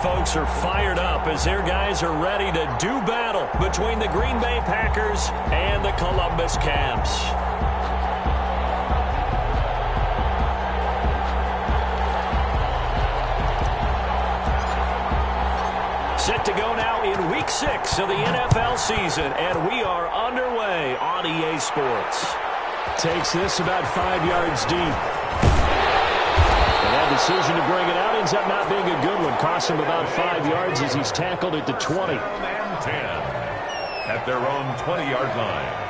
folks are fired up as their guys are ready to do battle between the Green Bay Packers and the Columbus Camps. Set to go now in Week 6 of the NFL season, and we are underway on EA Sports. Takes this about 5 yards deep. And that decision to bring it out ends up not being a good one. Cost him about 5 yards as he's tackled at the 20. And 10 at their own 20-yard line.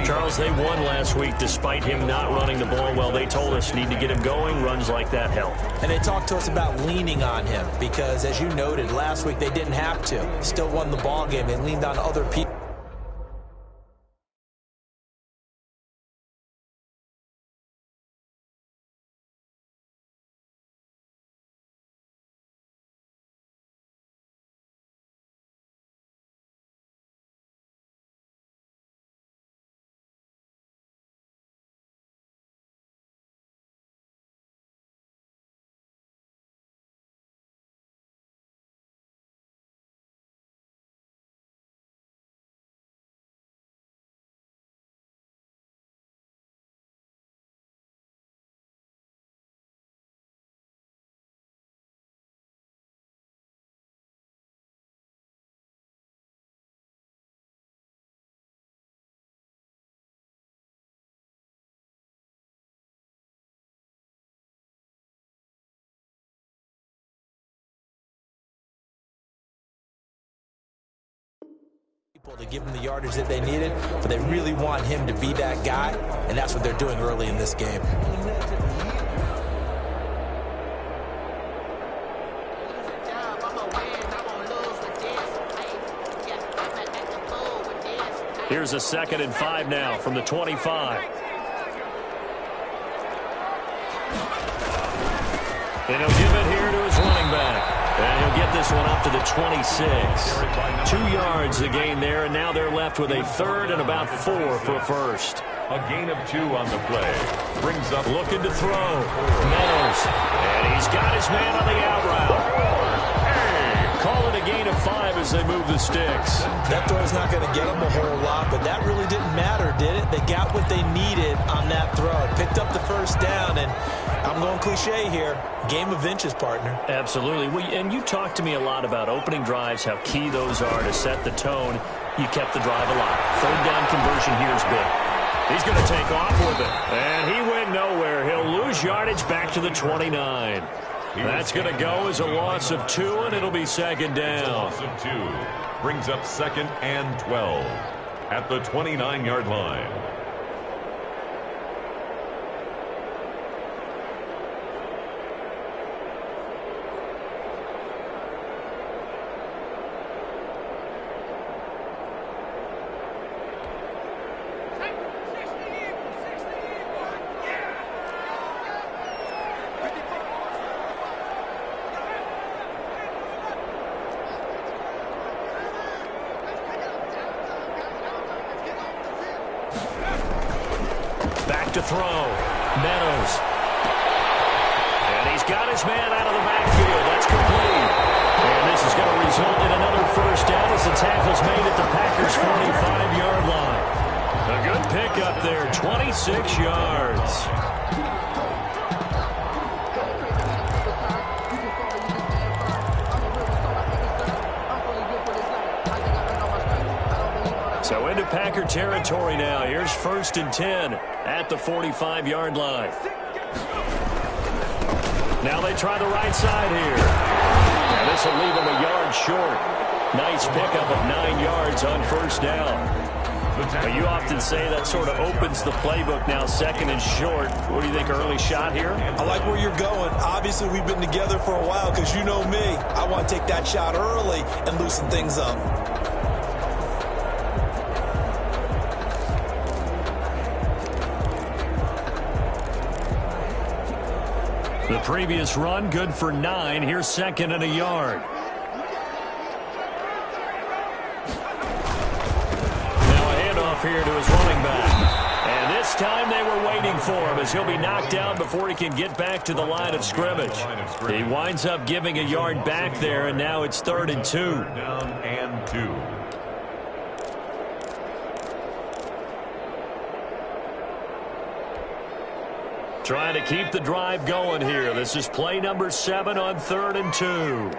Charles, they won last week despite him not running the ball well. They told us need to get him going. Runs like that help. And they talked to us about leaning on him because, as you noted, last week they didn't have to. Still won the ball game. They leaned on other people. To give him the yardage that they needed, but they really want him to be that guy, and that's what they're doing early in this game. Here's a 2nd and 5 now from the 25. And he'll give it here to his running back. And he'll get this one up to the 26. 2 yards the gain there, and now they're left with a 3rd and about 4 for a first. A gain of 2 on the play. Brings up looking to throw. Meadows. And he's got his man on the out route. Call it a gain of 5 as they move the sticks. That throw's not going to get them a whole lot, but that really didn't matter, did it? They got what they needed on that throw. Picked up the first down, and I'm going cliche here. Game of inches, partner. Absolutely. And you talked to me a lot about opening drives, how key those are to set the tone. You kept the drive alive. 3rd down conversion here is big. He's going to take off with it. And he went nowhere. He'll lose yardage back to the 29. That's going to go as a loss of 2, and it'll be 2nd down. Loss of 2 brings up 2nd and 12 at the 29-yard line. To throw. Meadows. And he's got his man out of the backfield. That's complete. And this is going to result in another first down as the tackle's made at the Packers' 45-yard line. A good pickup there, 26 yards. So into Packer territory now. Here's 1st and 10 at the 45-yard line. Now they try the right side here. And this will leave them a yard short. Nice pickup of 9 yards on first down. But you often say that sort of opens the playbook now, 2nd and short. What do you think, early shot here? I like where you're going. Obviously, we've been together for a while because you know me. I want to take that shot early and loosen things up. The previous run, good for 9. Here's second and a yard. Now a handoff here to his running back. And this time they were waiting for him as he'll be knocked down before he can get back to the line of scrimmage. He winds up giving a yard back there, and now it's 3rd and 2. Down and 2. Trying to keep the drive going here. This is play number 7 on 3rd and 2. And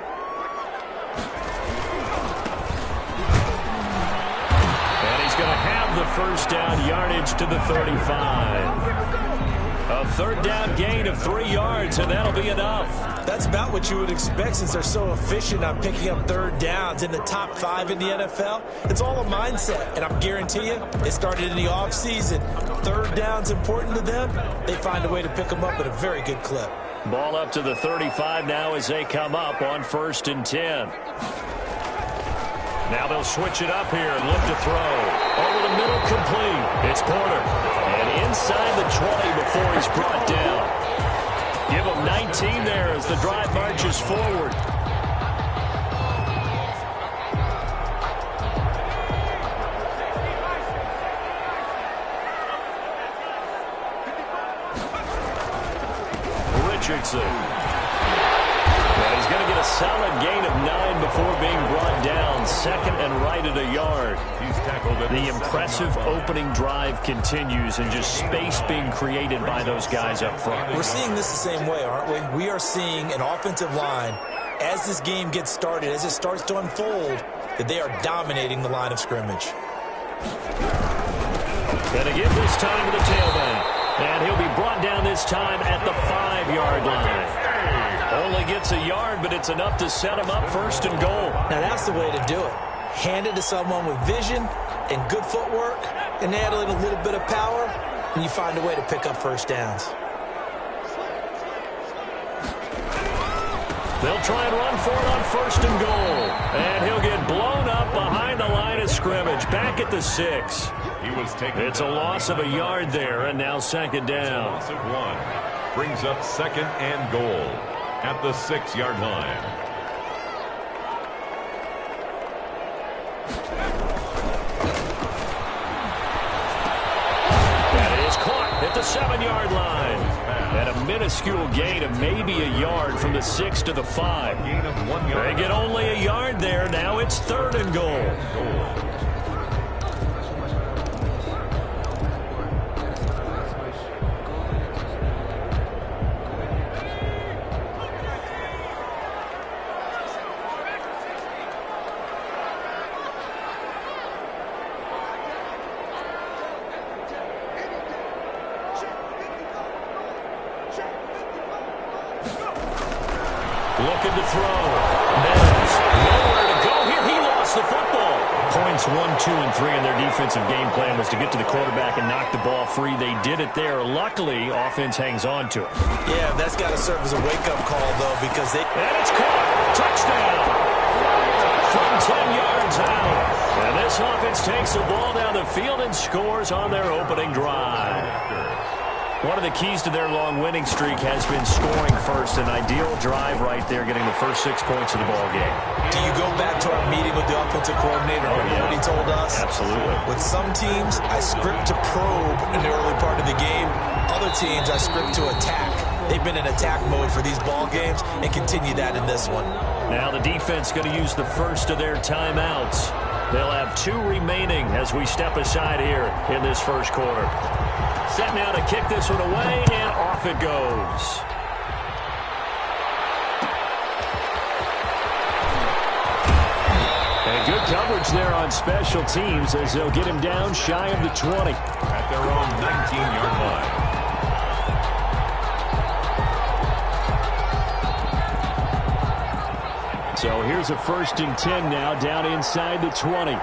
he's going to have the first down yardage to the 35. A 3rd down gain of 3 yards, and that'll be enough. That's about what you would expect since they're so efficient on picking up 3rd downs in the top 5 in the NFL. It's all a mindset, and I guarantee you, it started in the offseason. 3rd down's important to them. They find a way to pick them up at a very good clip. Ball up to the 35 now as they come up on 1st and 10. Now they'll switch it up here and look to throw. Over the middle, complete. It's Porter. And inside the 20 before he's brought down. Give him 19 there as the drive marches forward. Richardson. And he's going to get a solid gain of 9 before being brought down. 2nd and right at a yard. He's tackled at the impressive opening drive continues and just space being created by those guys up front. We're seeing this the same way, aren't we? We are seeing an offensive line, as this game gets started, as it starts to unfold, that they are dominating the line of scrimmage. And again this time to the tailback. And he'll be brought down this time at the 5-yard line. Only gets a yard, but it's enough to set him up 1st and goal. Now that's the way to do it. Hand it to someone with vision and good footwork, and add in a little bit of power, and you find a way to pick up 1st downs. They'll try and run for it on 1st and goal. And he'll get blown up behind the line of scrimmage, back at the 6. It's a loss of a yard there, and now 2nd down. Loss of 1. Brings up 2nd and goal at the 6-yard line. And it is caught at the 7-yard line. And a minuscule gain of maybe a yard from the 6 to the 5. Gain of 1 yard. They get only a yard there. Now it's 3rd and goal. Looking to throw. Mills, nowhere to go here. He lost the football. Points 1, 2, and 3 in their defensive game plan was to get to the quarterback and knock the ball free. They did it there. Luckily, offense hangs on to it. Yeah, that's got to serve as a wake-up call, though, because they... And it's caught. Touchdown. From 10 yards out. And this offense takes the ball down the field and scores on their opening drive. One of the keys to their long winning streak has been scoring first. An ideal drive right there, getting the first 6 points of the ball game. Do you go back to our meeting with the offensive coordinator? Remember what he told us? Absolutely. With some teams, I script to probe in the early part of the game. Other teams, I script to attack. They've been in attack mode for these ball games and continue that in this one. Now the defense going to use the first of their timeouts. They'll have 2 remaining as we step aside here in this first quarter. Set now to kick this one away, and off it goes. And good coverage there on special teams as they'll get him down shy of the 20. At their own 19-yard line. So here's a 1st and 10 now, down inside the 20.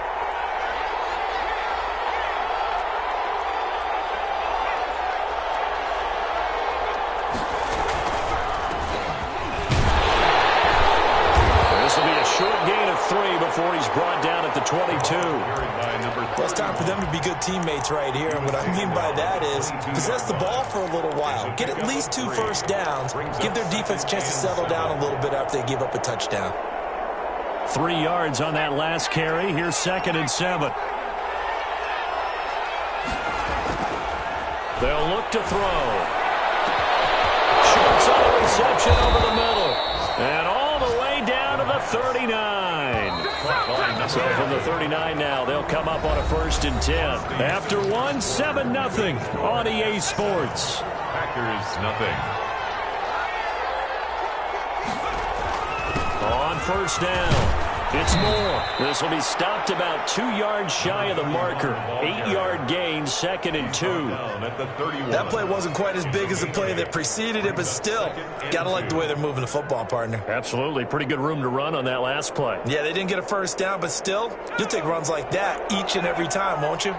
Before he's brought down at the 22. Well, it's time for them to be good teammates right here. And what I mean by that is possess the ball for a little while. Get at least 2 first downs. Give their defense a chance to settle down a little bit after they give up a touchdown. 3 yards on that last carry. Here's 2nd and 7. They'll look to throw. Shorts on the reception over the middle. And all the way down to the 39. So from the 39 now, they'll come up on a 1st and 10. After 1, 7-0 on EA Sports. Packers nothing. On 1st down, it's Moore. This will be stopped about 2 yards shy of the marker. 8-yard gain, 2nd and 2. That play wasn't quite as big as the play that preceded it, but still, got to like the way they're moving the football, partner. Absolutely. Pretty good room to run on that last play. Yeah, they didn't get a 1st down, but still, you'll take runs like that each and every time, won't you?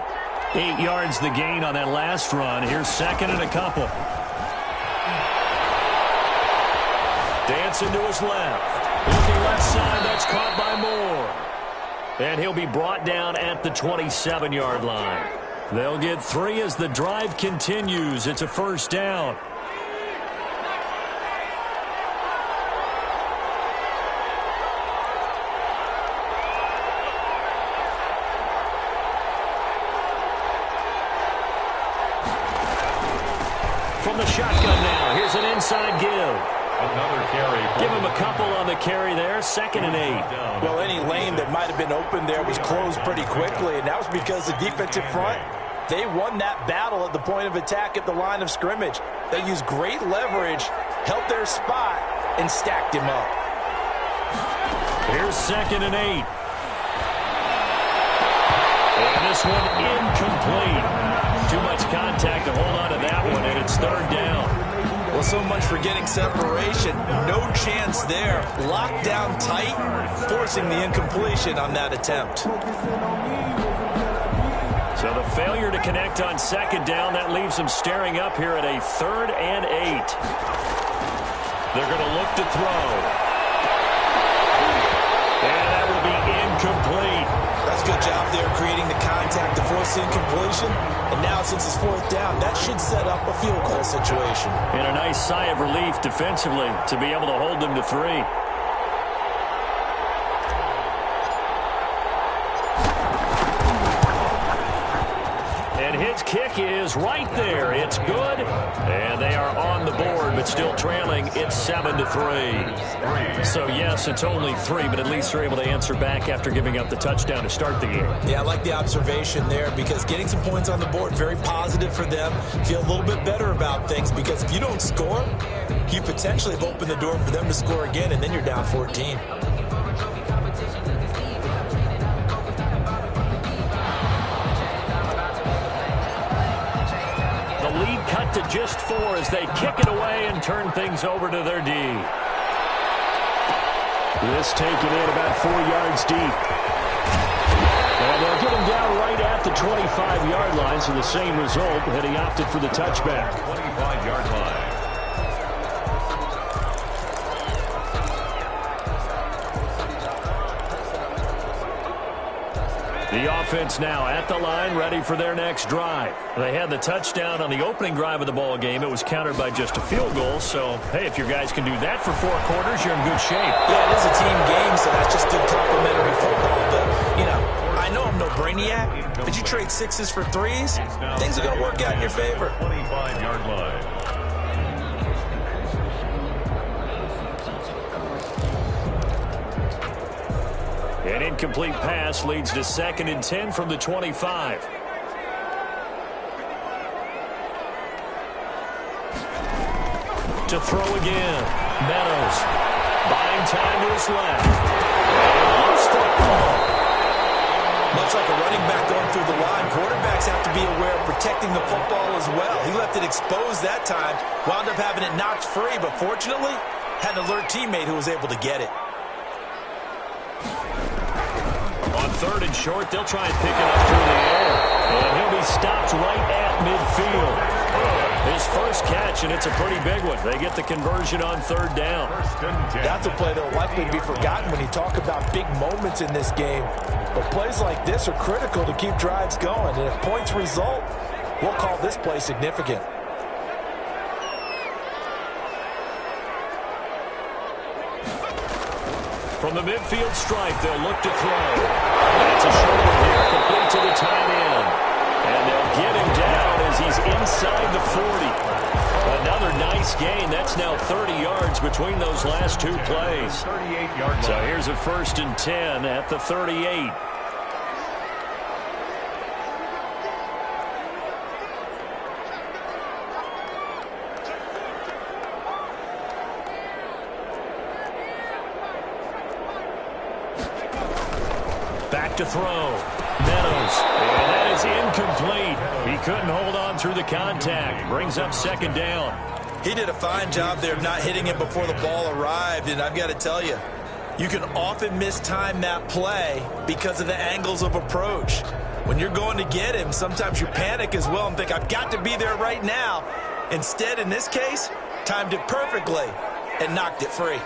8 yards the gain on that last run. Here's 2nd and a couple. Dancing to his left. Looking left side, that's caught by Moore. And he'll be brought down at the 27-yard line. They'll get 3 as the drive continues. It's a 1st down. From the shotgun now, here's an inside give. Another carry. Give him a couple on the carry there. 2nd and 8. Well, any lane that might have been open there was closed pretty quickly, and that was because the defensive front, they won that battle at the point of attack at the line of scrimmage. They used great leverage, held their spot, and stacked him up. Here's 2nd and 8. And this one incomplete. Too much contact to hold on to that one, and it's 3rd down. Well, so much for getting separation. No chance there. Locked down tight, forcing the incompletion on that attempt. So the failure to connect on 2nd down, that leaves them staring up here at a 3rd and 8. They're going to look to throw. And that will be incomplete. That's a good job there creating the contact to force the incompletion. And now, since it's 4th down, that should set up a field goal situation. And a nice sigh of relief defensively to be able to hold them to 3. And his kick is right there. It's good. And they are on the board, but still trailing. It's 7-3. So, yes, it's only 3, but at least they're able to answer back after giving up the touchdown to start the game. Yeah, I like the observation there because getting some points on the board, very positive for them. Feel a little bit better about things because if you don't score, you potentially have opened the door for them to score again, and then you're down 14. Lead cut to just 4 as they kick it away and turn things over to their D. This taken in about 4 yards deep. And they'll get him down right at the 25-yard line, so the same result, and he opted for the touchback. 25-yard line. The offense now at the line, ready for their next drive. They had the touchdown on the opening drive of the ball game. It was countered by just a field goal. So, hey, if your guys can do that for 4 quarters, you're in good shape. Yeah, it is a team game, so that's just good complimentary football. But, you know, I know I'm no brainiac, but you trade 6s for 3s, things are going to work out in your favor. 25-yard line. An incomplete pass leads to 2nd and 10 from the 25. To throw again. Meadows buying time to his left. Much like a running back going through the line, quarterbacks have to be aware of protecting the football as well. He left it exposed that time, wound up having it knocked free, but fortunately had an alert teammate who was able to get it. On 3rd and short, they'll try and pick it up through the air. And he'll be stopped right at midfield. His first catch, and it's a pretty big one. They get the conversion on third down. That's a play that will likely be forgotten when you talk about big moments in this game. But plays like this are critical to keep drives going. And if points result, we'll call this play significant. From the midfield stripe, they'll look to throw. It's a short one here, complete to the tight end. And they'll get him down as he's inside the 40. Another nice gain. That's now 30 yards between those last two plays. 38-yard So here's a 1st and 10 at the 38. Back to throw. Meadows. And that is incomplete. He couldn't hold on through the contact. Brings up 2nd down. He did a fine job there of not hitting it before the ball arrived. And I've got to tell you, you can often mistime that play because of the angles of approach. When you're going to get him, sometimes you panic as well and think, I've got to be there right now. Instead, in this case, timed it perfectly and knocked it free.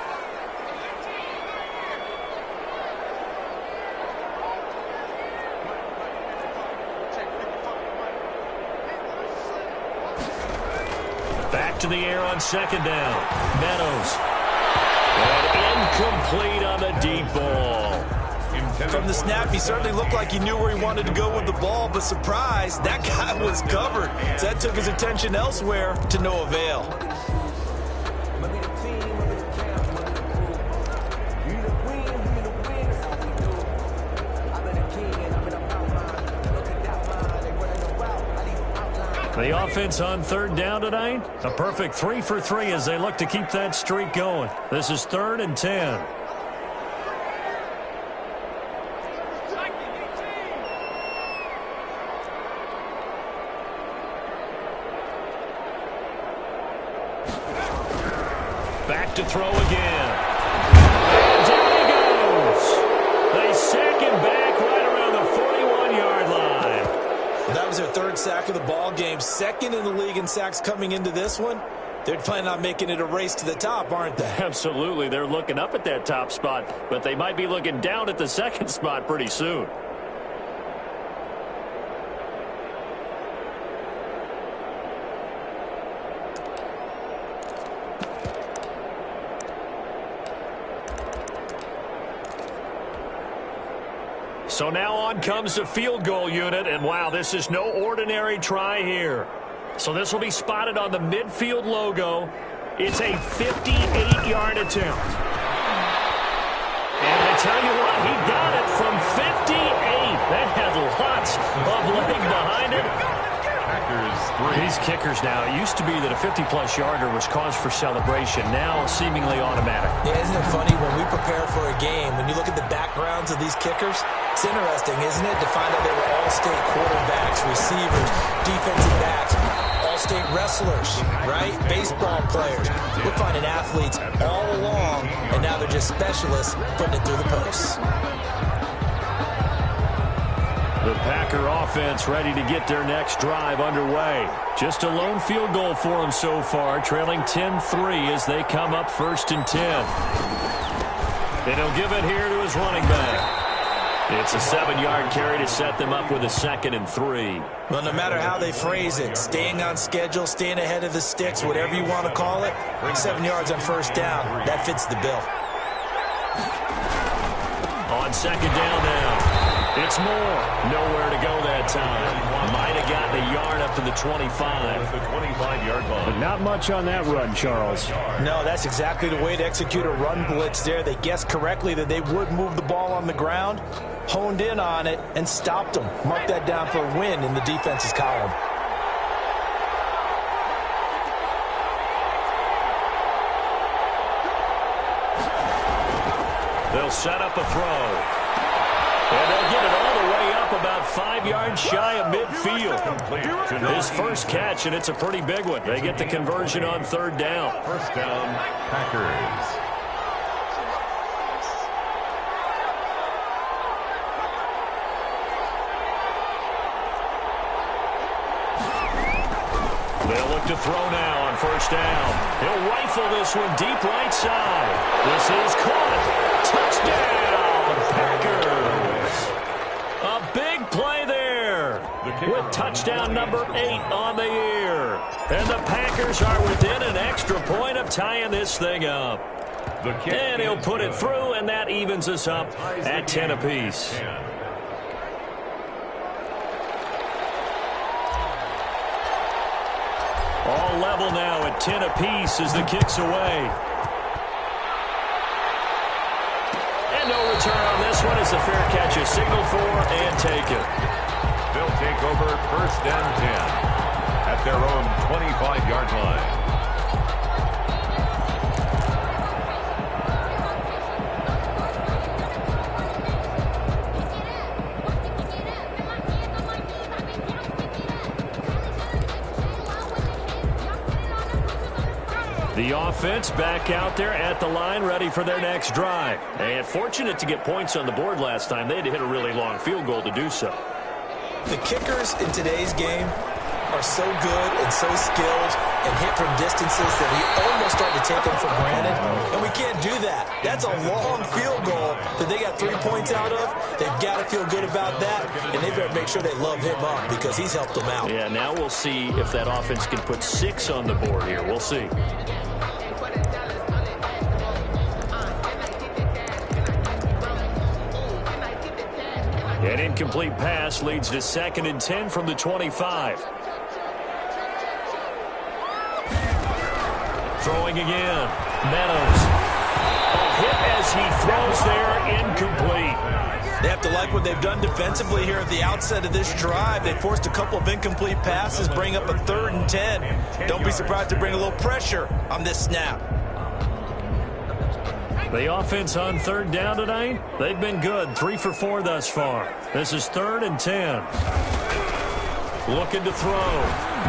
Back to the air on 2nd down. Meadows. And incomplete on the deep ball. From the snap, he certainly looked like he knew where he wanted to go with the ball, but surprise, that guy was covered. So that took his attention elsewhere to no avail. The offense on 3rd down tonight, a perfect 3 for 3 as they look to keep that streak going. This is 3rd and 10. Back to throw again. And there he goes. They sack him back right around the 41-yard line. That was their 3rd sack of the ball game, 2nd in the league in sacks coming into this one. They're planning on making it a race to the top, aren't they? Absolutely. They're looking up at that top spot, but they might be looking down at the 2nd spot pretty soon. So now on comes the field goal unit, and wow, this is no ordinary try here. So this will be spotted on the midfield logo. It's a 58-yard attempt. And I tell you what, he got it from 58. That had lots of leg behind it. These kickers now, it used to be that a 50-plus yarder was cause for celebration. Now seemingly automatic. Yeah, isn't it funny when we prepare for a game, when you look at the backgrounds of these kickers, it's interesting, isn't it, to find out they were all-state quarterbacks, receivers, defensive backs, all-state wrestlers, right? Baseball players. We're finding athletes all along, and now they're just specialists putting it through the posts. The Packer offense ready to get their next drive underway. Just a lone field goal for them so far, trailing 10-3 as they come up 1st and 10. And he'll give it here to his running back. It's a 7-yard carry to set them up with a 2nd and 3. Well, no matter how they phrase it, staying on schedule, staying ahead of the sticks, whatever you want to call it, 7 yards on 1st down, that fits the bill. On 2nd down now. It's Moore. Nowhere to go that time. Might have gotten a yard up to the 25. The 25-yard line. But not much on that run, Charles. No, that's exactly the way to execute a run blitz there. They guessed correctly that they would move the ball on the ground, honed in on it, and stopped them. Mark that down for a win in the defense's column. They'll set up a throw. And they'll get it all the way up about 5 yards shy of midfield. His first catch, and it's a pretty big one. They get the conversion on 3rd down. 1st down, Packers. They'll look to throw now on first down. He'll rifle this one deep right side. This is caught. Touchdown, Packers. A big play there with touchdown number 8 on the year. And the Packers are within an extra point of tying this thing up. And he'll put it through, and that evens us up at 10 apiece. All level now at 10 apiece as the kick's away. And no return on this one as the fair catch is signaled for and taken. They'll take over first and 10 at their own 25-yard line. The offense back out there at the line, ready for their next drive. And fortunate to get points on the board last time. They had to hit a really long field goal to do so. The kickers in today's game are so good and so skilled and hit from distances that we almost start to take them for granted. And we can't do that. That's a long field goal that they got 3 points out of. They've got to feel good about that, and they better make sure they love him up because he's helped them out. Yeah, now we'll see if that offense can put 6 on the board here. We'll see. An incomplete pass leads to 2nd and 10 from the 25. Throwing again. Meadows. A hit as he throws there, incomplete. They have to like what they've done defensively here at the outset of this drive. They forced a couple of incomplete passes, bring up a 3rd and 10. Don't be surprised to bring a little pressure on this snap. The offense on 3rd down tonight, they've been good. 3 for 4 thus far. This is 3rd and 10. Looking to throw.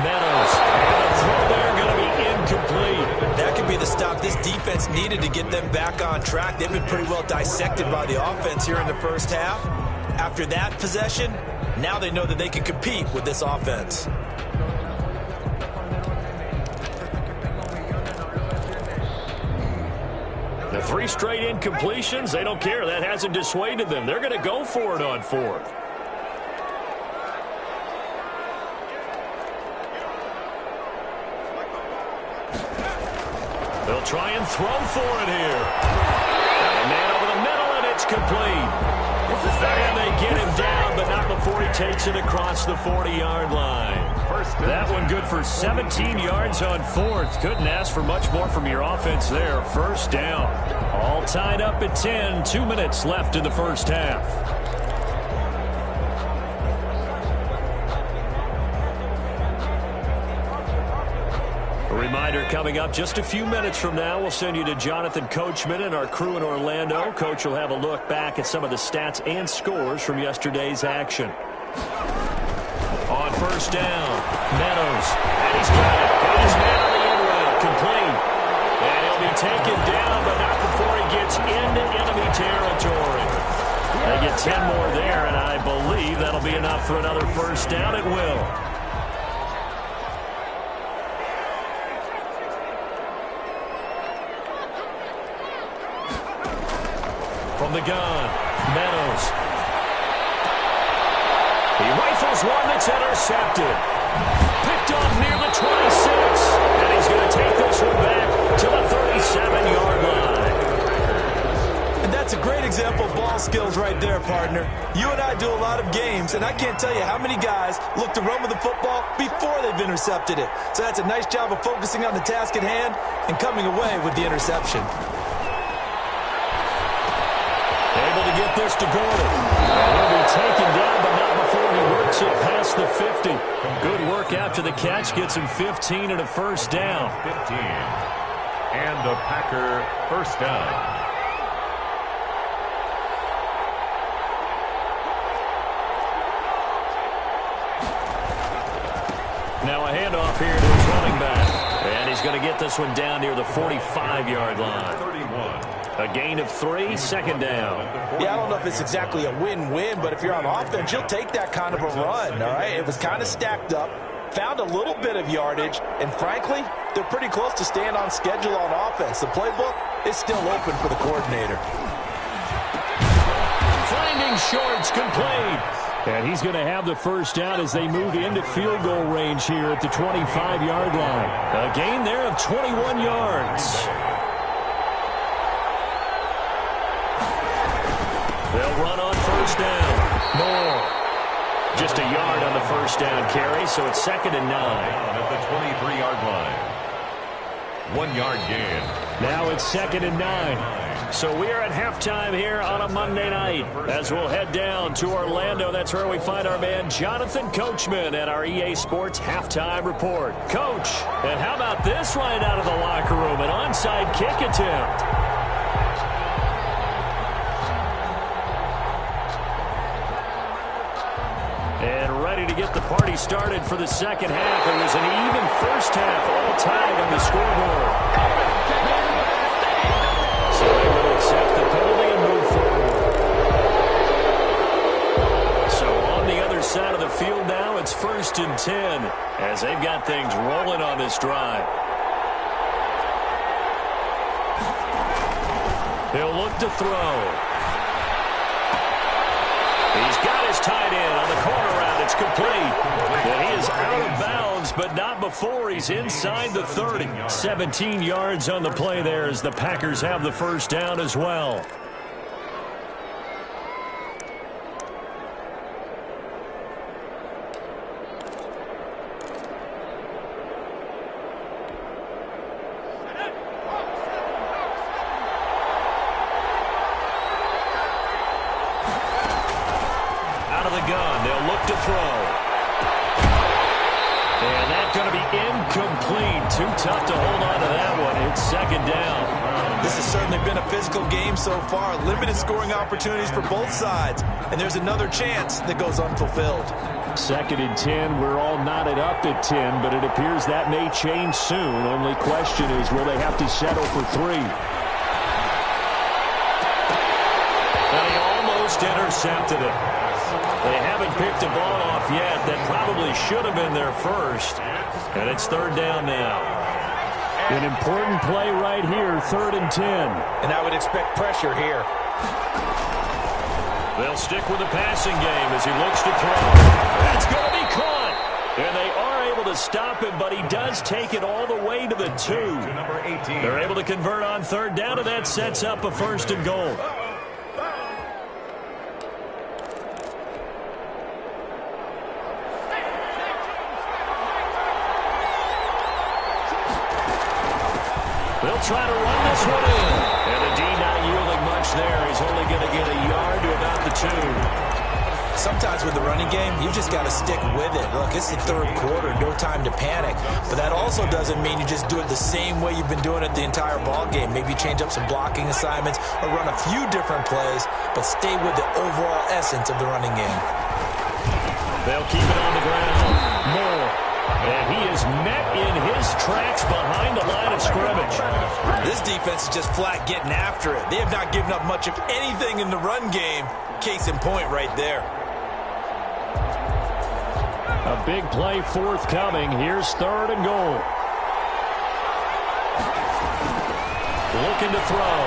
Meadows. And the throw there going to be incomplete. That could be the stop this defense needed to get them back on track. They've been pretty well dissected by the offense here in the first half. After that possession, now they know that they can compete with this offense. The 3 straight incompletions, they don't care. That hasn't dissuaded them. They're going to go for it on 4th. They'll try and throw for it here. And man over the middle, and it's complete. And they get him down, but not before he takes it across the 40-yard line. That one good for 17 yards on 4th. Couldn't ask for much more from your offense there. First down. All tied up at 10. 2 minutes left in the first half. A reminder coming up just a few minutes from now, we'll send you to Jonathan Coachman and our crew in Orlando. Coach will have a look back at some of the stats and scores from yesterday's action. On first down, Meadows. And he's got it. Got his man on the end route. Complete. And he'll be taken down, but not before he gets into enemy territory. They get 10 more there, and I believe that'll be enough for another first down. It will. From the gun, Meadows. He rifles one that's intercepted. Picked off near the 26. And he's going to take this one back to the 37-yard line. And that's a great example of ball skills right there, partner. You and I do a lot of games, and I can't tell you how many guys look to run with the football before they've intercepted it. So that's a nice job of focusing on the task at hand and coming away with the interception. Able to get this to Gordon. He'll be taken down, but not before he works it past the 50. Good work after the catch. Gets him 15 and a first down. 15. And a Packer first down. Now a handoff here to his running back. And he's going to get this one down near the 45-yard line. 31. A gain of 3, second down. Yeah, I don't know if it's exactly a win-win, but if you're on offense, you'll take that kind of a run, all right? It was kind of stacked up. found a little bit of yardage, and frankly, they're pretty close to staying on schedule on offense. The playbook is still open for the coordinator. Finding Shorts, complete. And he's going to have the first down as they move into field goal range here at the 25-yard line. A gain there of 21 yards. They'll run on first down. Moore. Just a yard on the first down carry, so it's 2nd and 9. At the 23-yard line. 1 yard gain. Now it's 2nd and 9. So we are at halftime here on a Monday night as we'll head down to Orlando. That's where we find our man Jonathan Coachman at our EA Sports Halftime Report. Coach, and how about this right out of the locker room? An onside kick attempt. And ready to get the party started for the second half. It was an even first half, all tied on the scoreboard. So they will accept the penalty and move forward. So on the other side of the field now, it's 1st and 10 as they've got things rolling on this drive. They'll look to throw. He's got his tight end on the corner route. It's complete. And he is out of bounds, but not before he's inside the 30. 17 yards on the play there as the Packers have the first down as well. Too tough to hold on to that one. It's 2nd down. This has certainly been a physical game so far. Limited scoring opportunities for both sides. And there's another chance that goes unfulfilled. 2nd and 10. We're all knotted up at 10, but it appears that may change soon. Only question is, will they have to settle for 3? They almost intercepted it. They haven't picked a ball off yet. That probably should have been their first. And it's 3rd down now. An important play right here, 3rd and 10. And I would expect pressure here. They'll stick with the passing game as he looks to throw. That's going to be caught. And they are able to stop him, but he does take it all the way to the 2. To number 18. They're able to convert on 3rd down, and that sets up a 1st and goal. They'll try to run this one in. And the D not yielding much there. He's only going to get a yard to about the 2. Sometimes with the running game, you just got to stick with it. Look, it's the 3rd quarter, no time to panic. But that also doesn't mean you just do it the same way you've been doing it the entire ball game. Maybe change up some blocking assignments or run a few different plays, but stay with the overall essence of the running game. They'll keep it on the ground. Moore. And he is met in his tracks behind the line of scrimmage. This defense is just flat getting after it. They have not given up much of anything in the run game. Case in point right there. A big play forthcoming. Here's 3rd and goal. Looking to throw.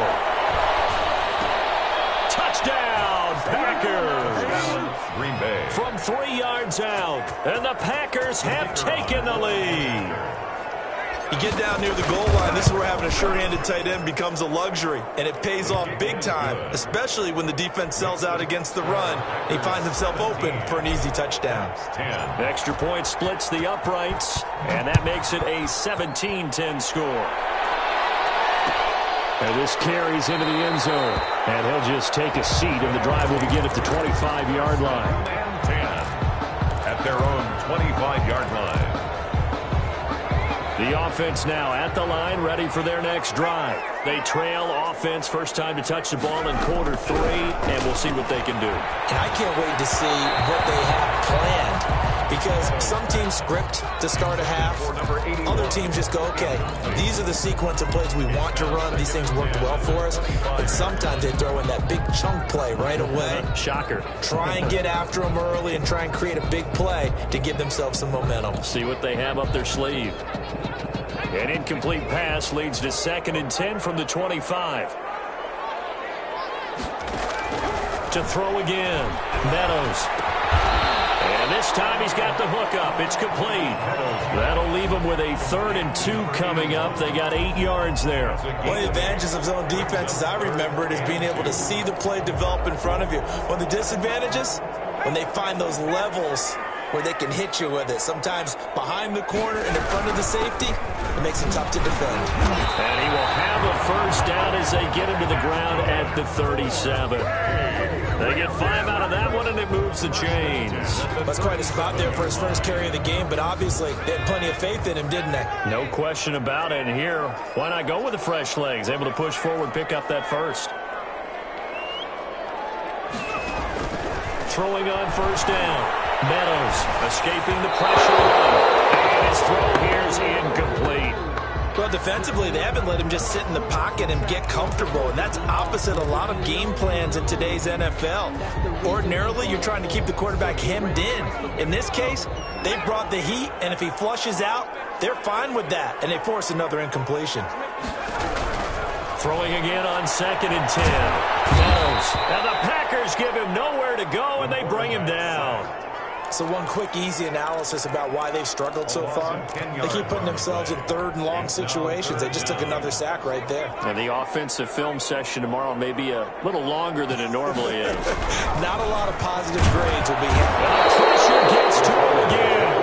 Touchdown, Packers. Green Bay. From 3 yards out, and the Packers have taken the lead. You get down near the goal line, this is where having a sure-handed tight end becomes a luxury, and it pays off big time, especially when the defense sells out against the run. He finds himself open for an easy touchdown. 10. Extra point splits the uprights, and that makes it a 17-10 score. And this carries into the end zone. And he'll just take a seat, and the drive will begin at the 25-yard line. 10 at their own 25-yard line. The offense now at the line, ready for their next drive. They trail offense, first time to touch the ball in quarter 3, and we'll see what they can do. And I can't wait to see what they have planned. because some teams script to start a half. Other teams just go, okay, these are the sequence of plays we want to run. These things worked well for us. And sometimes they throw in that big chunk play right away. Shocker. Try and get after them early and try and create a big play to give themselves some momentum. See what they have up their sleeve. An incomplete pass leads to 2nd and 10 from the 25. To throw again. Meadows. And this time he's got the hook up. It's complete. That'll leave him with a 3rd and 2 coming up. They got 8 yards there. One of the advantages of zone defense, as I remember it, is being able to see the play develop in front of you. One of the disadvantages, when they find those levels where they can hit you with it. Sometimes behind the corner and in front of the safety, it makes it tough to defend. And he will have a 1st down as they get him to the ground at the 37. They get 5 out of that one, and it moves the chains. That's quite a spot there for his first carry of the game, but obviously they had plenty of faith in him, didn't they? No question about it. And here, why not go with the fresh legs? Able to push forward, pick up that 1st. Throwing on 1st down. Meadows escaping the pressure. And his throw here is incomplete. Well, defensively, they haven't let him just sit in the pocket and get comfortable, and that's opposite a lot of game plans in today's NFL. Ordinarily, you're trying to keep the quarterback hemmed in. In this case, they brought the heat, and if he flushes out, they're fine with that, and they force another incompletion. Throwing again on 2nd and 10. Meadows. And the Packers give him nowhere to go, and they bring him down. So one quick, easy analysis about why they've struggled so far. They keep putting themselves in 3rd and long situations. They just took another sack right there. And the offensive film session tomorrow may be a little longer than it normally is. Not a lot of positive grades will be had. Pressure gets to him again.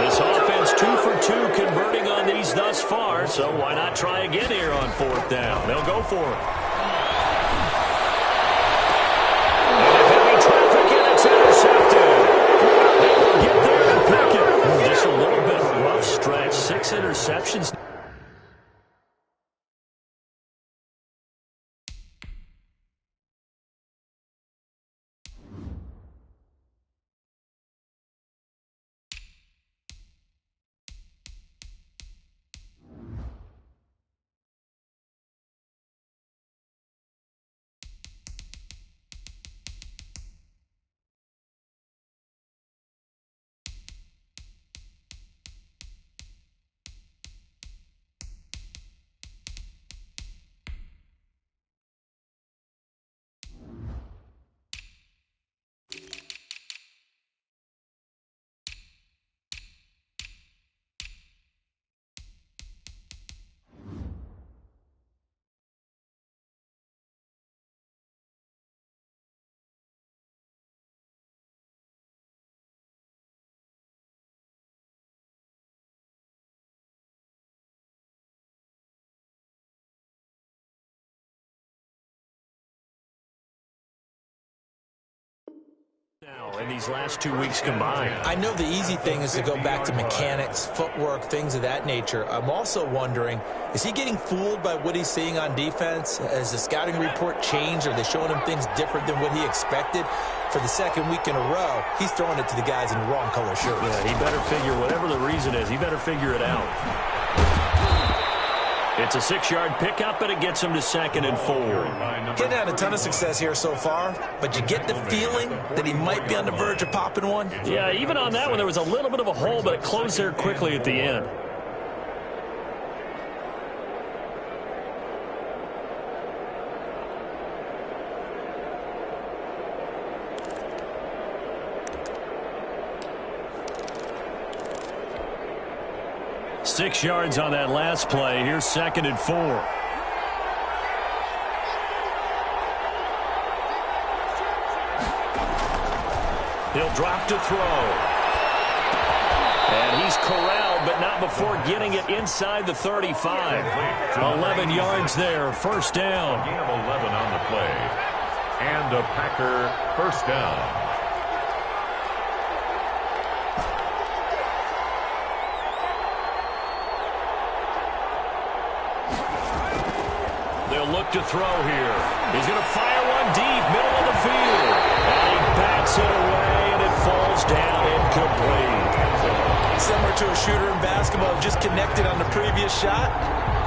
This offense 2 for 2 converting on these thus far, so why not try again here on 4th down? They'll go for it. Just a little bit of a rough stretch. 6 interceptions. Now, in these last 2 weeks combined. I know the easy thing is to go back to mechanics, footwork, things of that nature. I'm also wondering, is he getting fooled by what he's seeing on defense? Has the scouting report changed? Are they showing him things different than what he expected? For the 2nd week in a row, he's throwing it to the guys in the wrong color shirts. Yeah, he better figure, whatever the reason is, he better figure it out. It's a 6-yard pickup, and it gets him to 2nd and 4. Getting had a ton of success here so far, but you get the feeling that he might be on the verge of popping one. Yeah, even on that one, there was a little bit of a hole, but it closed there quickly at the end. Six yards on that last play. Here's 2nd and 4. He'll drop to throw. And he's corralled, but not before getting it inside the 35. 11 yards there, 1st down. Gain of 11 on the play. And a Packer 1st down. Look to throw here. He's going to fire one deep, middle of the field. And he bats it away, and it falls down to a shooter in basketball who just connected on the previous shot.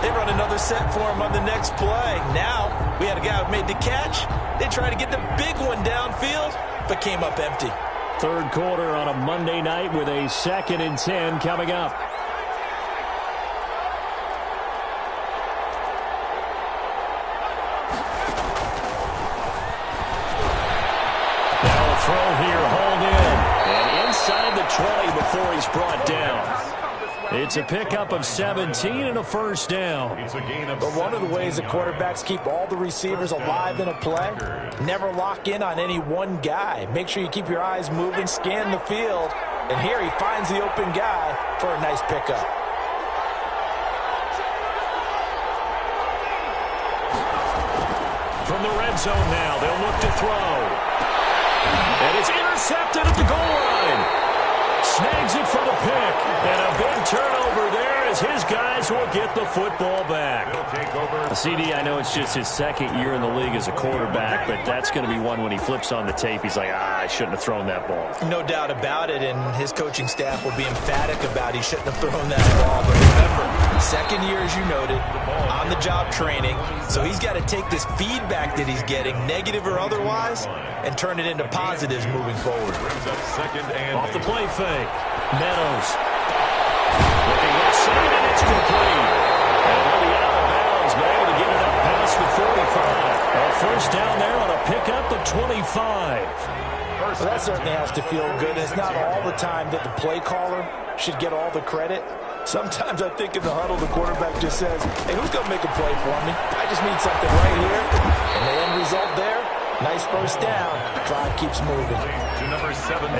They run another set for him on the next play. Now, we had a guy who made the catch. They tried to get the big one downfield, but came up empty. Third quarter on a Monday night with a 2nd and 10 coming up. Now a throw here, hauled in. And inside the 20 before he's brought down. It's a pickup of 17 and a first down. But one of the ways the quarterbacks keep all the receivers alive in a play, never lock in on any one guy. Make sure you keep your eyes moving, scan the field. And here he finds the open guy for a nice pickup. From the red zone now, they'll look to throw. And it's intercepted at the goal line. Snags it for the pick. And a big turnover there as his guys will get the football back. CD, I know it's just his 2nd year in the league as a quarterback, but that's going to be one when he flips on the tape. He's like, I shouldn't have thrown that ball. No doubt about it, and his coaching staff will be emphatic about he shouldn't have thrown that ball. But remember, 2nd year, as you noted, on-the-job training. So he's got to take this feedback that he's getting, negative or otherwise, and turn it into positives moving forward. Off the play fake. Meadows. Looking left side, and it's complete. And he'll be out of bounds, but able to get it up past the 45. A first down there on a pickup of 25. Well, that certainly has to feel good. It's not all the time that the play caller should get all the credit. Sometimes I think in the huddle, the quarterback just says, hey, who's going to make a play for me? I just need something right here. And the end result there, nice first down. Drive keeps moving.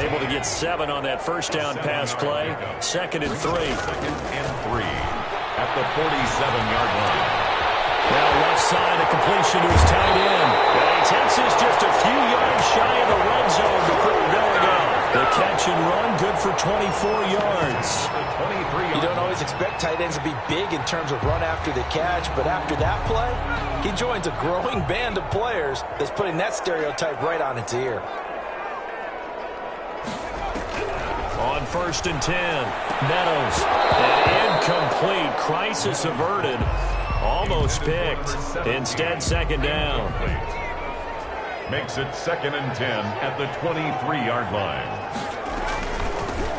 Able to get 7 on that first down pass play. 2nd and 3. 2nd and 3 at the 47-yard line. Now left side, a completion to his tight end. And he takes us just a few yards shy of the red zone before going out. The catch and run, good for 24 yards. You don't always expect tight ends to be big in terms of run after the catch, but after that play, he joins a growing band of players that's putting that stereotype right on its ear. On 1st and 10, Meadows. And incomplete. Crisis averted. Almost picked. Instead, 2nd down. Makes it 2nd and 10 at the 23-yard line.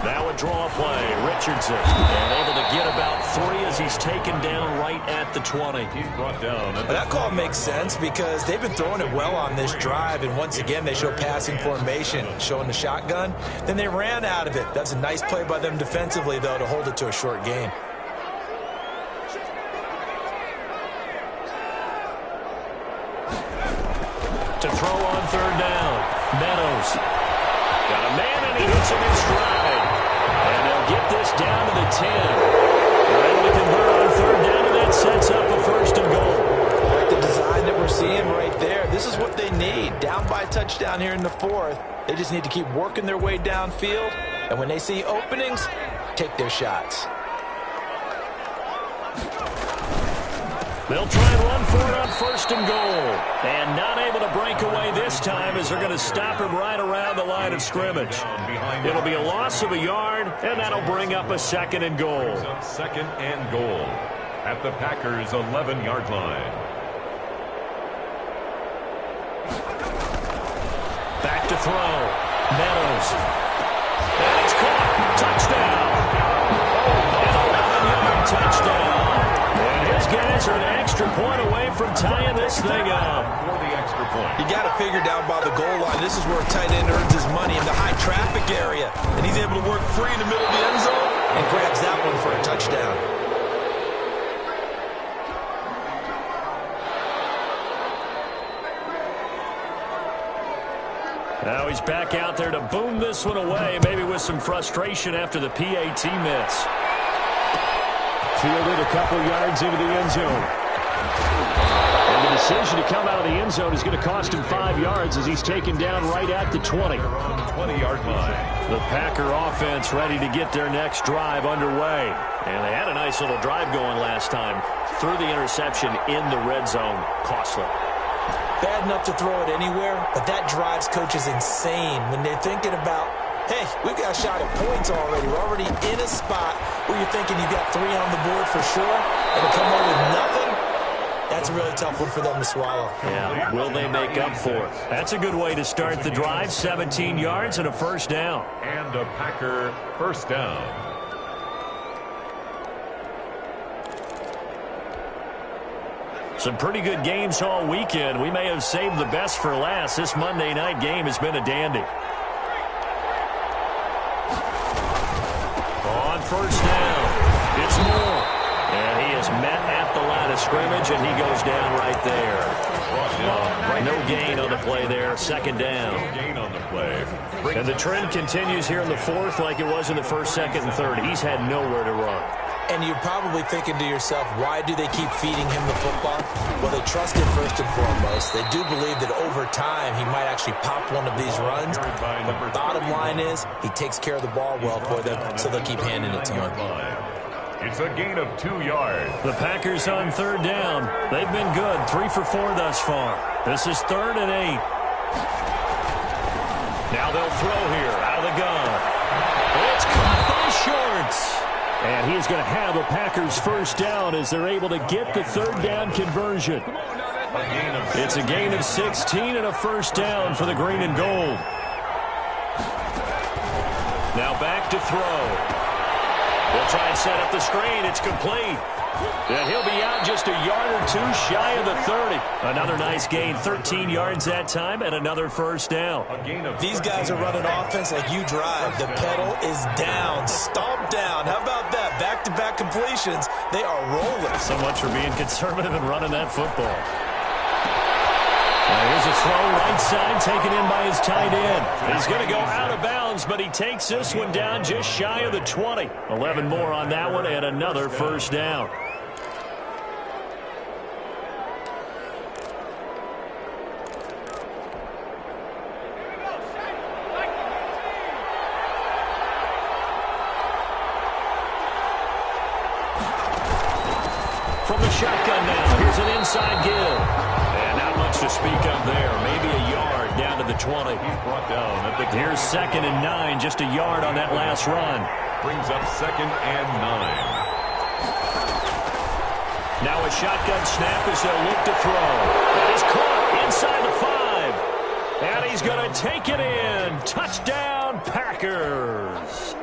Now a draw play. Richardson. And able to get about 3 as he's taken down right at the 20. He's brought down. That call makes sense because they've been throwing it well on this drive, and once again they show passing formation, showing the shotgun. Then they ran out of it. That's a nice play by them defensively, though, to hold it to a short gain. To throw on 3rd down. Meadows. Got a man, and he hits him in stride. And they'll get this down to the 10. They're able to convert on 3rd down, and that sets up a 1st and goal. Like the design that we're seeing right there. This is what they need. Down by a touchdown here in the 4th. They just need to keep working their way downfield. And when they see openings, take their shots. They'll try and run for it on 1st and goal. And not able to break away this time as they're going to stop him right around the line of scrimmage. It'll be a loss of a yard, and that'll bring up a 2nd and goal. 2nd and goal at the Packers' 11-yard line. Back to throw. Meadows. And it's caught. Touchdown. An 11-yard touchdown. And his guys are an extra point away from tying this thing up. For the extra point. You got to figure down by the goal line. This is where a tight end earns his money in the high traffic area. And he's able to work free in the middle of the end zone and grabs that one for a touchdown. Now he's back out there to boom this one away, maybe with some frustration after the PAT miss. Fielded a couple yards into the end zone. And the decision to come out of the end zone is going to cost him 5 yards as he's taken down right at the 20. 20-yard line. The Packer offense ready to get their next drive underway. And they had a nice little drive going last time. Threw the interception in the red zone. Costly. Bad enough to throw it anywhere, but that drives coaches insane when they're thinking about Hey, we've got a shot at points already. We're already in a spot where you're thinking you got 3 on the board for sure, and to come home with nothing, that's a really tough one for them to swallow. Yeah, will they make up for it? That's a good way to start the drive. 17 yards and a first down. And a Packer first down. Some pretty good games all weekend. We may have saved the best for last. This Monday night game has been a dandy. On first down, it's Moore. And he is met at the line of scrimmage, and he goes down right there. No gain on the play there. Second down. No gain on the play. And the trend continues here in the fourth like it was in the first, second, and third. He's had nowhere to run. And you're probably thinking to yourself, why do they keep feeding him the football? Well, they trust him first and foremost. They do believe that over time he might actually pop one of these runs. The bottom line is he takes care of the ball well for them, so they'll keep handing it to him. It's a gain of 2 yards. The Packers on third down. They've been good. 3 for 4 thus far. This is 3rd and 8. Now they'll throw here out of the gun. It's caught by Shorts. And he's going to have a Packers first down as they're able to get the third down conversion. It's a gain of 16 and a first down for the green and gold. Now back to throw. They'll try and set up the screen. It's complete. And he'll be out just a yard or 2 shy of the 30. Another nice gain, 13 yards that time, and another first down. These guys are running offense like you drive. The pedal is down, stomped down. How about that? Back-to-back completions. They are rolling. So much for being conservative and running that football. Now here's a throw right side taken in by his tight end. He's going to go out of bounds, but he takes this one down just shy of the 20. 11 more on that one and another first down. From the shotgun now, here's an inside give. And not much to speak of there. Maybe a yard down to the 20. He's brought down at the Here's 2nd and 9, just a yard on that last run. Brings up 2nd and 9. Now a shotgun snap as they'll look to throw. And he's caught inside the 5. And he's going to take it in. Touchdown, Packers.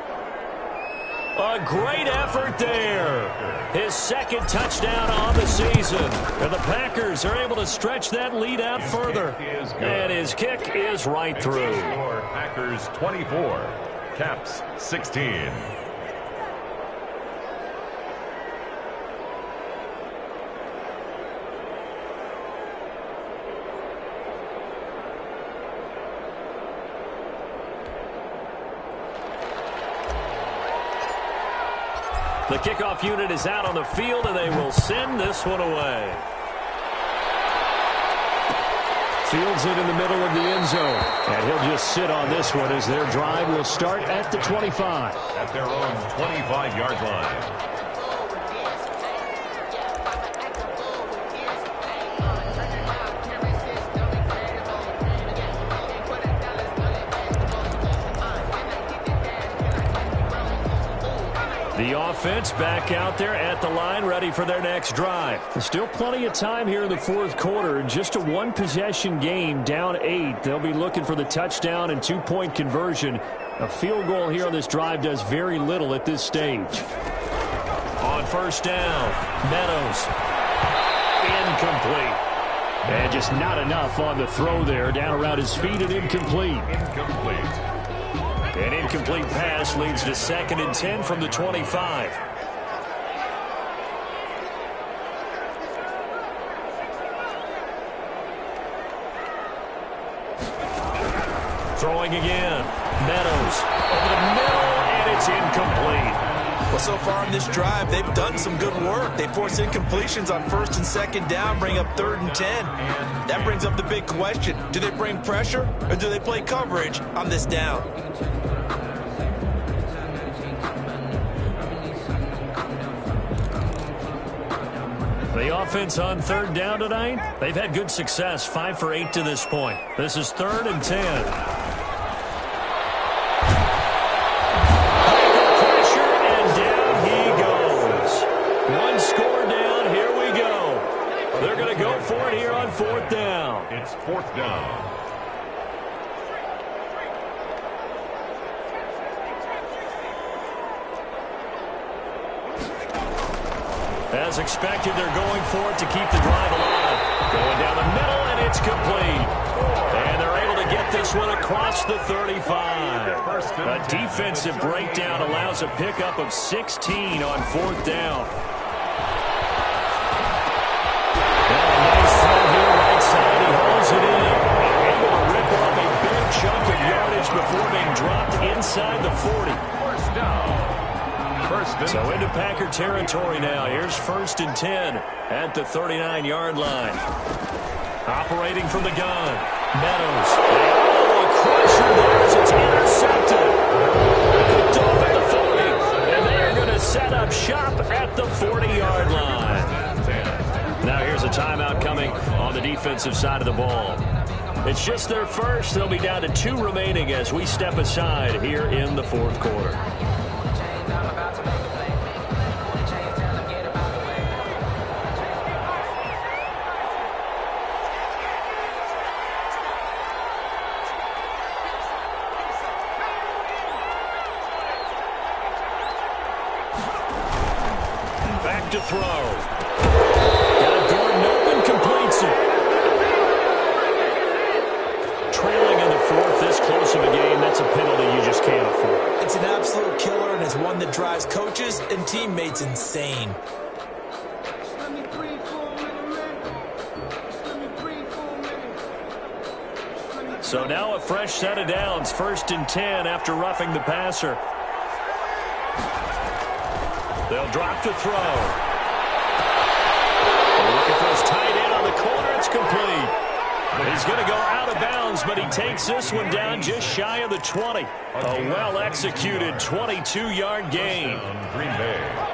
A great effort there. His 2nd touchdown on the season. And the Packers are able to stretch that lead out further. And his kick is right through. Packers 24, Caps 16. The kickoff unit is out on the field, and they will send this one away. Fields it in the middle of the end zone. And he'll just sit on this one as their drive will start at the 25. At their own 25-yard line. The offense back out there at the line, ready for their next drive. There's still plenty of time here in the fourth quarter. Just a one-possession game, down 8. They'll be looking for the touchdown and 2-point conversion. A field goal here on this drive does very little at this stage. On first down, Meadows. Incomplete. And just not enough on the throw there. Down around his feet and incomplete. An incomplete pass leads to 2nd and 10 from the 25. Throwing again. Meadows over the middle, and it's incomplete. Well, so far in this drive, they've done some good work. They force incompletions on 1st and 2nd down, bring up 3rd and 10. That brings up the big question. Do they bring pressure, or do they play coverage on this down? The offense on 3rd down tonight, they've had good success, 5 for 8 to this point. This is 3rd and 10. 4th down. As expected, they're going for it to keep the drive alive. Going down the middle, and it's complete. And they're able to get this one across the 35. A defensive breakdown allows a pickup of 16 on 4th down. And a nice throw here right side. He holds it in. Able to rip off a big chunk of yardage before being dropped inside the 40. First down. So into Packer territory now. Here's 1st and 10 at the 39-yard line. Operating from the gun. Meadows. Oh, a crusher there as it's intercepted. Picked off at the 40. And they're going to set up shop at the 40-yard line. Now here's a timeout coming on the defensive side of the ball. It's just their first. They'll be down to 2 remaining as we step aside here in the 4th quarter. To throw. Got Gordon open, completes it. Trailing in the 4th, this close of a game, that's a penalty you just can't afford. It's an absolute killer, and it's one that drives coaches and teammates insane. So now a fresh set of downs, 1st and 10 after roughing the passer. They'll drop to throw. Looking for his tight end on the corner. It's complete. He's going to go out of bounds, but he takes this one down just shy of the 20. A well-executed 22-yard gain. Green Bay.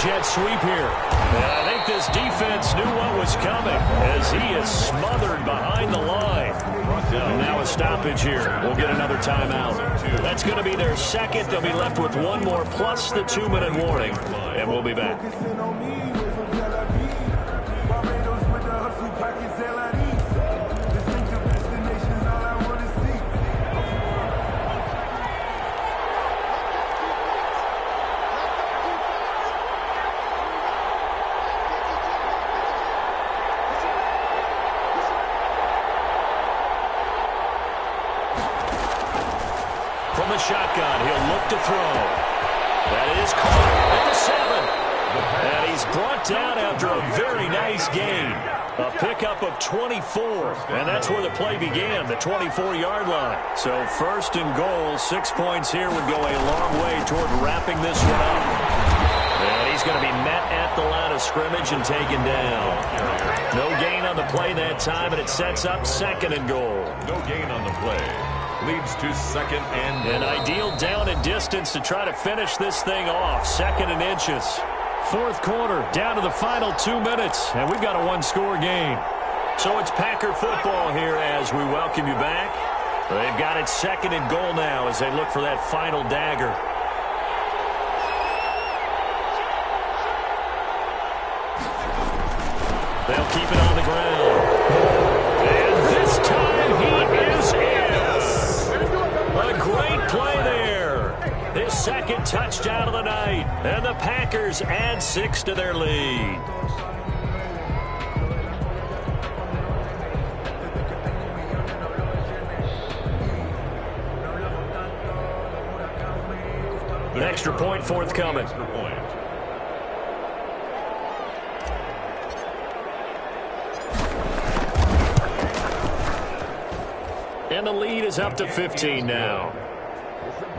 Jet sweep here. And I think this defense knew what was coming as he is smothered behind the line. And now a stoppage here. We'll get another timeout. That's going to be their second. They'll be left with one more plus the 2-minute warning. And we'll be back. Shotgun. He'll look to throw. That is caught at the 7. And he's brought down after a very nice gain. A pickup of 24. And that's where the play began, the 24-yard line. So 1st and goal, 6 points here would go a long way toward wrapping this one up. And he's going to be met at the line of scrimmage and taken down. No gain on the play that time, and it sets up 2nd and goal. No gain on the play. Leads to 2nd and an ideal down and distance to try to finish this thing off. 2nd and inches. 4th quarter, down to the final 2 minutes, and we've got a 1-score game. So it's Packer football here as we welcome you back. They've got it 2nd and goal now as they look for that final dagger. They'll keep it on the ground. And this time he is in. A great play there. His 2nd touchdown of the night. And the Packers add 6 to their lead. Extra point forthcoming. Extra point. And the lead is up to 15 now.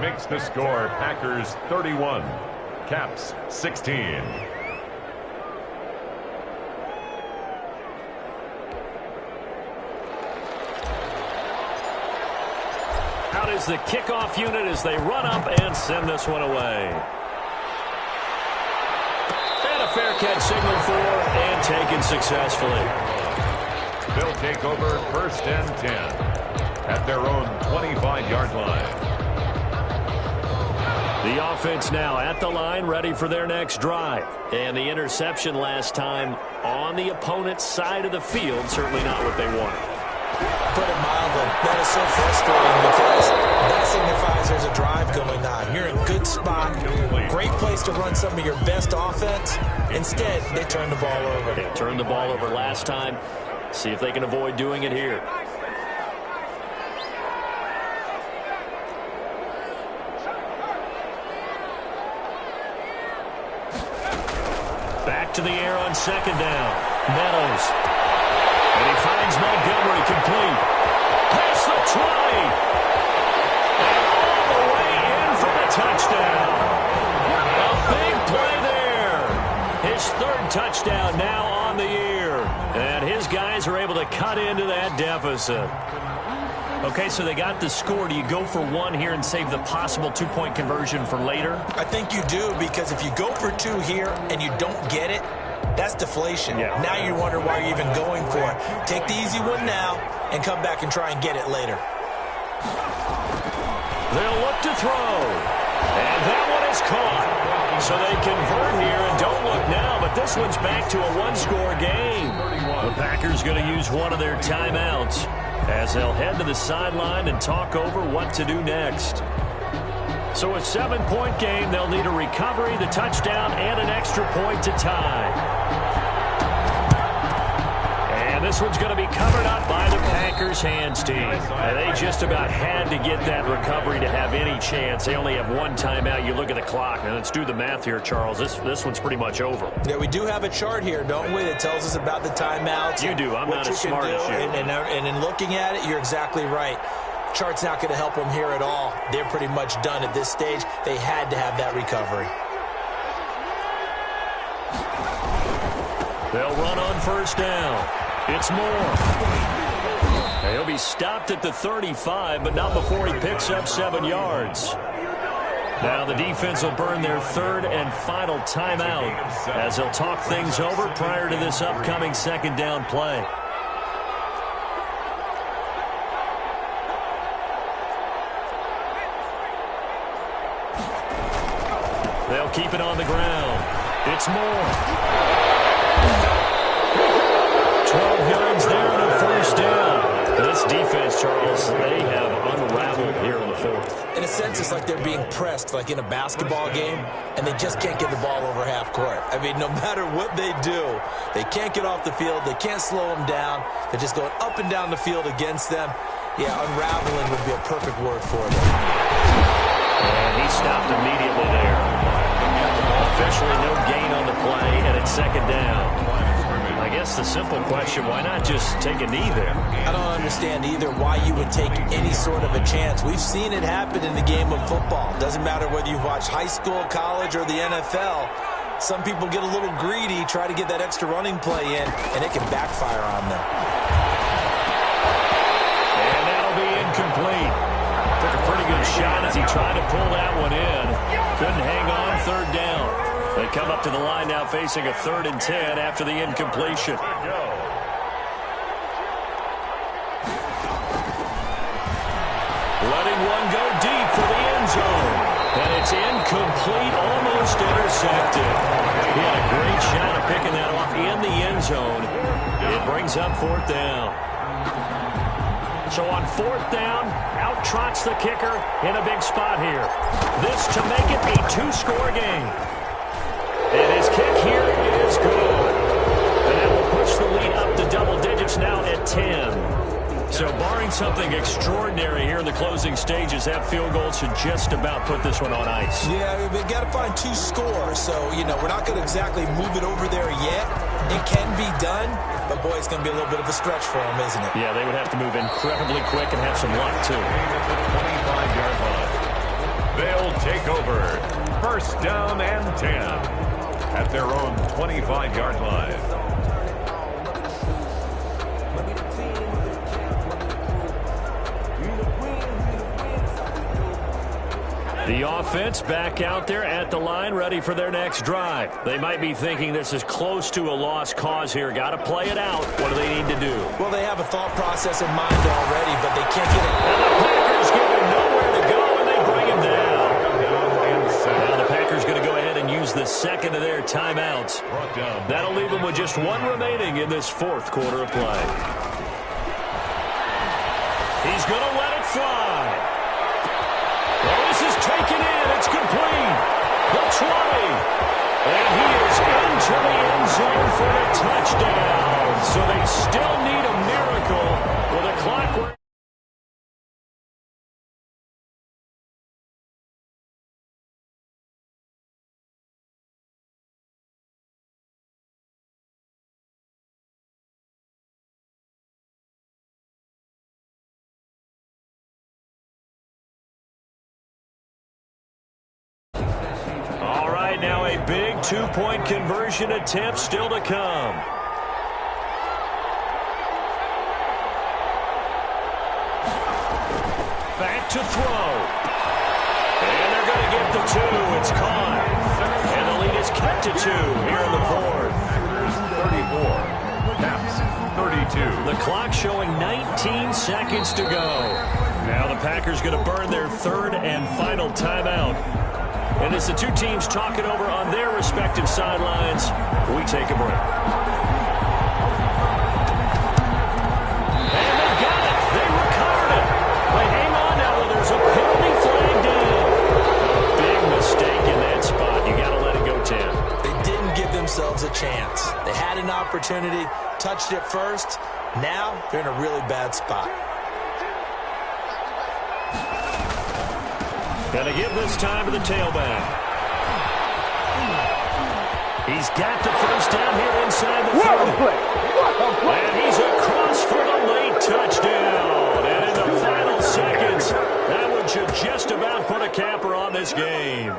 Makes the score Packers 31, Caps 16. Out is the kickoff unit as they run up and send this one away. And a fair catch signaled for and taken successfully. They'll take over 1st and 10 at their own 25-yard line. The offense now at the line, ready for their next drive. And the interception last time on the opponent's side of the field, certainly not what they wanted. Put it mildly, that is so frustrating because that signifies there's a drive going on. You're in a good spot, great place to run some of your best offense. Instead, they turn the ball over. They turned the ball over last time. See if they can avoid doing it here. Back to the air on 2nd down. Meadows. And he finds Montgomery complete. Past the 20. And all the way in for the touchdown. A big play there. His 3rd touchdown now on the year. And his guys are able to cut into that deficit. Okay, so they got the score. Do you go for 1 here and save the possible 2-point conversion for later? I think you do, because if you go for 2 here and you don't get it, that's deflation. Yeah. Now you wonder why you're even going for it. Take the easy one now and come back and try and get it later. They'll look to throw. And that one is caught. So they convert here and don't look now, but this one's back to a 1-score game. The Packers going to use one of their timeouts as they'll head to the sideline and talk over what to do next. So a 7-point game, they'll need a recovery, the touchdown, and an extra point to tie. And this one's going to be covered up by the Packers hands team. And they just about had to get that recovery to have any chance. They only have 1 timeout. You look at the clock, and let's do the math here, Charles. This one's pretty much over. Yeah, we do have a chart here, don't we, that tells us about the timeouts. You do. I'm not as smart as you. And in looking at it, you're exactly right. Chart's not going to help them here at all. They're pretty much done at this stage. They had to have that recovery. They'll run on 1st down. It's Moore. He'll be stopped at the 35, but not before he picks up 7 yards. Now the defense will burn their 3rd and final timeout as they'll talk things over prior to this upcoming 2nd down play. They'll keep it on the ground. It's Moore. 12 yards there and a 1st down. This defense, Charles, they have unraveled here in the 4th. In a sense, it's like they're being pressed like in a basketball game, and they just can't get the ball over half court. I mean, no matter what they do, they can't get off the field. They can't slow them down. They're just going up and down the field against them. Yeah, unraveling would be a perfect word for them. And he stopped immediately there. Officially no gain on the play, and it's 2nd down. I guess the simple question, why not just take a knee there? I don't understand either why you would take any sort of a chance. We've seen it happen in the game of football. Doesn't matter whether you watch high school, college, or the NFL. Some people get a little greedy, try to get that extra running play in, and it can backfire on them. And that'll be incomplete. Took a pretty good shot as he tried to pull that one in. Couldn't hang on, 3rd down. They come up to the line now facing a 3rd and 10 after the incompletion. Letting one go deep for the end zone. And it's incomplete, almost intercepted. He had a great shot of picking that off in the end zone. It brings up 4th down. So on 4th down, out trots the kicker in a big spot here. This to make it a 2-score game. And his kick here is good. And that will push the lead up to double digits now at 10. So barring something extraordinary here in the closing stages, that field goal should just about put this one on ice. Yeah, we've got to find 2 scores. So, we're not going to exactly move it over there yet. It can be done, but, boy, it's going to be a little bit of a stretch for them, isn't it? Yeah, they would have to move incredibly quick and have some luck, too. 25-yard line. They'll take over 1st down and 10 at their own 25-yard line. The offense back out there at the line, ready for their next drive. They might be thinking this is close to a lost cause here. Got to play it out. What do they need to do? Well, they have a thought process in mind already, but they can't get it. And the Packers give him nowhere to go, and they bring him down. Now the Packers going to go ahead and use the second of their timeouts. That'll leave them with just one remaining in this fourth quarter of play. He's going to let it fly. Well, this is taken in. It's complete. The 20. And he is into the end zone for a touchdown. So they still need a miracle with a clock. Now a big two-point conversion attempt still to come. Back to throw. And they're going to get the 2. It's caught. And the lead is kept to 2 here in the fourth. 34. Caps 32. The clock showing 19 seconds to go. Now the Packers going to burn their third and final timeout. And as the two teams talk it over on their respective sidelines, we take a break. And they got it. They recovered it. They hang on now. Well, there's a penalty flag down. Big mistake in that spot. You got to let it go, Tim. They didn't give themselves a chance. They had an opportunity, touched it first. Now they're in a really bad spot. Gonna give this time to the tailback. He's got the first down here inside the 30. And he's across for the late touchdown. And in the final seconds, that one should just about put a capper on this game.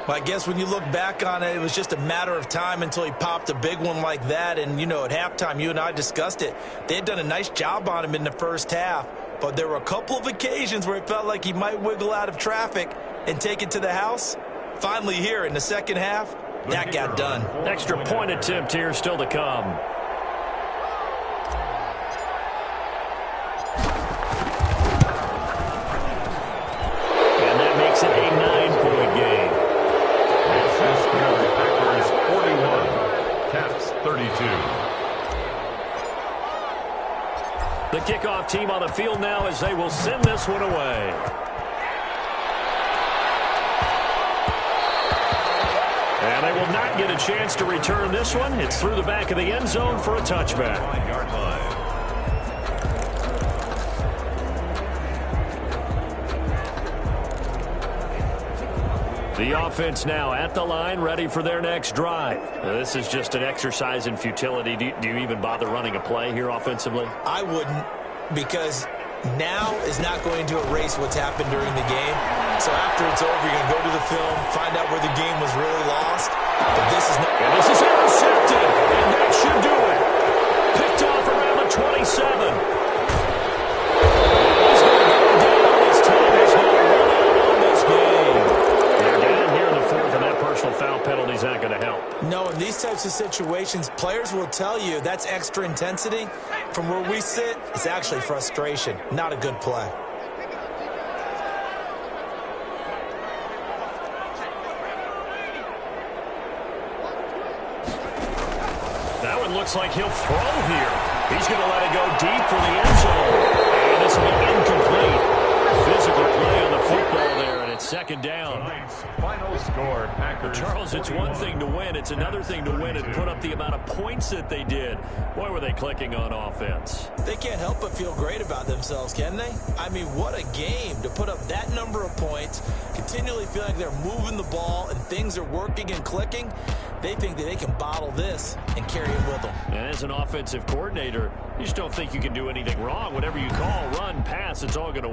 Well, I guess when you look back on it, it was just a matter of time until he popped a big one like that. And, you know, at halftime, you and I discussed it. They had done a nice job on him in the first half. But there were a couple of occasions where it felt like he might wiggle out of traffic and take it to the house. Finally here in the second half, that got done. Extra point attempt here still to come. And that makes it a 9-point game. Packers 41, Caps 32. The kickoff team on the field now as they will send this one away. And they will not get a chance to return this one. It's through the back of the end zone for a touchback. 9-yard line. The offense now at the line, ready for their next drive. Now, this is just an exercise in futility. Do you even bother running a play here offensively? I wouldn't, because now is not going to erase what's happened during the game. So after it's over, you're going to go to the film, find out where the game was really lost. But this is not. And this is intercepted, and that should do it. Picked off around the 27. Foul penalty's not going to help. No, in these types of situations, players will tell you that's extra intensity. From where we sit, it's actually frustration, not a good play. That one looks like he'll throw here. He's going to let it go deep for the end zone. And this will be incomplete. Physical play on the football there, and it's second down. Final score, Packers. Charles, it's one thing to win. It's another thing to win and put up the amount of points that they did. Boy, were they clicking on offense. They can't help but feel great about themselves, can they? I mean, what a game to put up that number of points, continually feel like they're moving the ball and things are working and clicking. They think that they can bottle this and carry it with them. And as an offensive coordinator, you just don't think you can do anything wrong. Whatever you call, run, pass, it's all going to